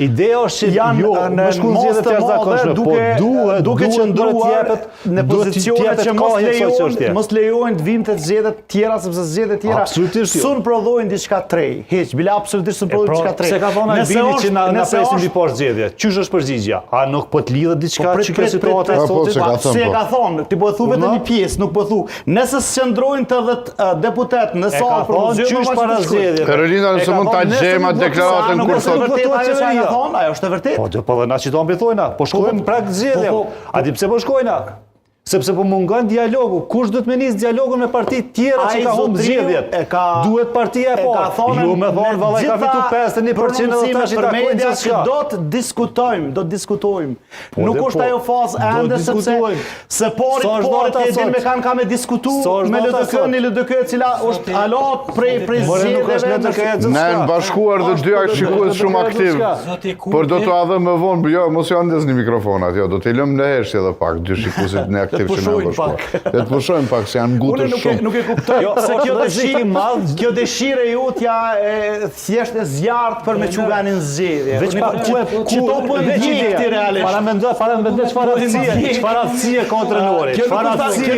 Ideja është që më shkullë zgjedhje të jashtëzakonshme, po duke qëndruar në pozicione që mos lejojnë të vinë të zgjedhjet tjera, sepse zgjedhjet tjera sun prodhojnë diçka trej. Hiç, bile absolutisht sun prodhojnë diçka trej. Se ka thonë Albini që na presin mbi poshtë zgjedhje. Qysh është përgjigjja? A nuk po të lidhet diçka që ka situata e sotit? Se e ka thonë, ti po e thu vetëm një pjesë, nuk po thu. Nëse s'qëndrojnë të 10 deputet në sallë për qysh para zgjedhjeve. Karolina, nëse mund ta gjejmë deklaratën kur sot. Ajo është e vërtetë. Po dhe na qiton thojna, po shkojmë prag zgjedhje. A di pse po shkojna? Sepse po mungon dialogu. Kush do të me nisë dialogun me partitë tjera që ka humbë zgjedhjet? Duhet partia e parë. Ju me thonë vallai ka fitu 51% dhe tash i takojnë që s'ka. Do të diskutojmë. Nuk është ajo fazë ende sepse se porit e din me kanë ka me diskutu me LDK e cila është alat prej zgjedhjeve. Ne në bashkuar dhe dy shikues shumë aktiv. Por do të adhe më vonë, jo, mos ju andes një mikrofonat, jo, do t'i lëm në hershje edhe pak, dy shikuesit ne aktiv që ne bashkuar. Dhe të pushojmë pak, se janë ngutër shumë. Nuk e kuptoj, se kjo dëshire jutja thjesht e zjartë për me quganin zgjedhje. Qëto po e gjikti realisht. Çfarë aftësie ka trenori? Çfarë aftësie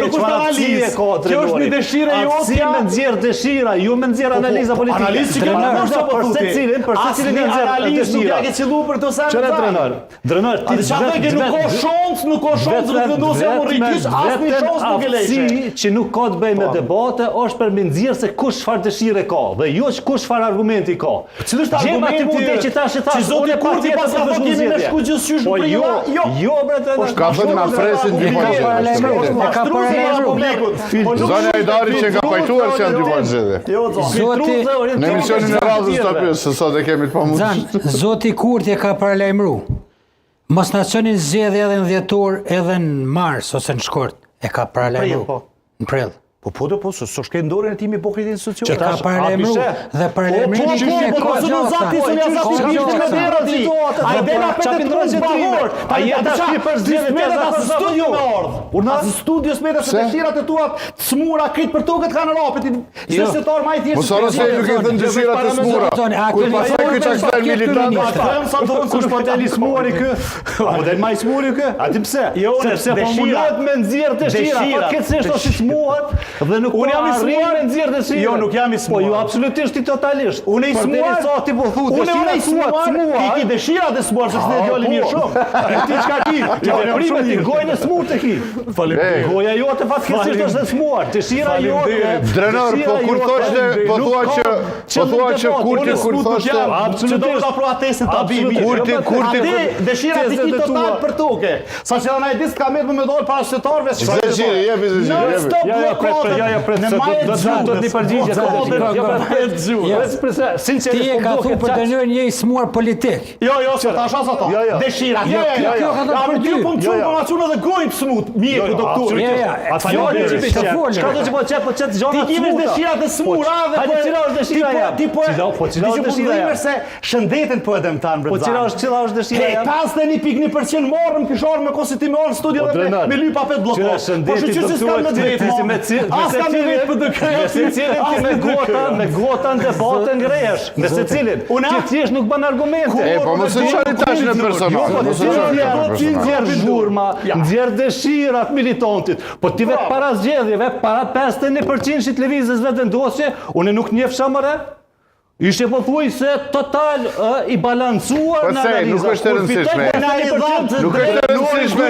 ka trenori? Kjo është një dëshire jutja. Aftësie me nxjerr dëshira, ju me nxjerr analiza politike. Analizë që për secilin e nxjerr analizë nuk ja ke qellu për të sa. Çfarë trenor? Trenor, ti nuk ka shans të vendosja morrikish asnjë shans nuk e lejë. Që nuk ka të bëjë me debate, është për me nxjerr se kush çfarë dëshire ka dhe jo kush çfarë argumenti ka. Cili është argumenti që tash që zoti Kurti pas ka thonë kemi ne shku gjithçysh për ju. Jo, bre, ka thënë na presin dy zgjedhje. Ka paralajmëruar. Zona Hajdari që ka pajtuar se janë dy zgjedhje. Jo, zoti. Në emisionin e radhës ta pyes se sa të kemi të pamundur. Zoti Kurti ka paralajmëruar. Mos na çonin zgjedhje edhe në dhjetor edhe në mars ose në shkurt. E ka paralajmëruar. Në prill. Po, s'o shkej dorën e timi hipokritë institucion. Që ka paralajmëruar dhe paralajmërimi e ka zati sonë ja zati me derë. Ai dela petë të bavor. Ai ata që për zgjedhje të studio me ardh. Por në studios me të dëshirat e tua të smura krit për tokët kanë rapet. Shtetor më i thjesht. Mos harrosë nuk e thënë dëshirat e smura. Kur pastaj ky çaj militant, kush po deli smuri kë? Po del më smuri kë? A di pse? Sepse po mundohet me nxjerr dëshira, fatkeqësisht ose smuar. Dhe nuk unë jam i smuar në nxjerr dëshira. Jo, nuk jam i smuar. Po ju absolutisht i totalisht. Unë i smuar. Sa ti po thu dëshira i smuar. Ti ki dëshirat e smuar se s'e djali mirë shumë. Ti çka ki? Ti veprime ti gojën e smur të ki. Faleminderit. Goja jote fatkeqësisht është e smuar. Dëshira jote. Drenor, po kur thoshte, po thua që Kurti kur thoshte absolutisht do protestën ta bimi. Kurti dëshirat e ki total për tokë. Saqë ana e dis ka më dol para shtetarëve. Zgjidhje, jepi zgjidhje. Ja, do të përgjigje Ti e ka thu për dënojnë një i smuar politik. Jo, se ta shas ato. Dëshira. Kjo ka thënë për ty. Po informacion edhe gojë të smut. Mjeku doktor. Atë fjalë që të folën. Çka do të po çet gjona. Ti kish dëshirat e smura dhe po cila është dëshira ja? Ti po cila është dëshira ja? Se shëndetin po e dëmtan brenda. Po cila është dëshira ja? 51% morëm kishor me kositim me studio dhe me lypa pet bllokuar. Po shqyrë se s'kam me drejtë. Me gota në debate ngrehesh. Me secilin. Ti thjesht nuk bën argumente. Po mos e çani tash në personal. Ti nxjerr zhurma, nxjerr dëshirat militantit. Po ti vetë para zgjedhjeve, para 51% të lëvizjes vetë vendosje, unë nuk njefsha më re. Ishte po thuaj se total i balancuar në analizë. Nuk është e rëndësishme. Nuk është e rëndësishme.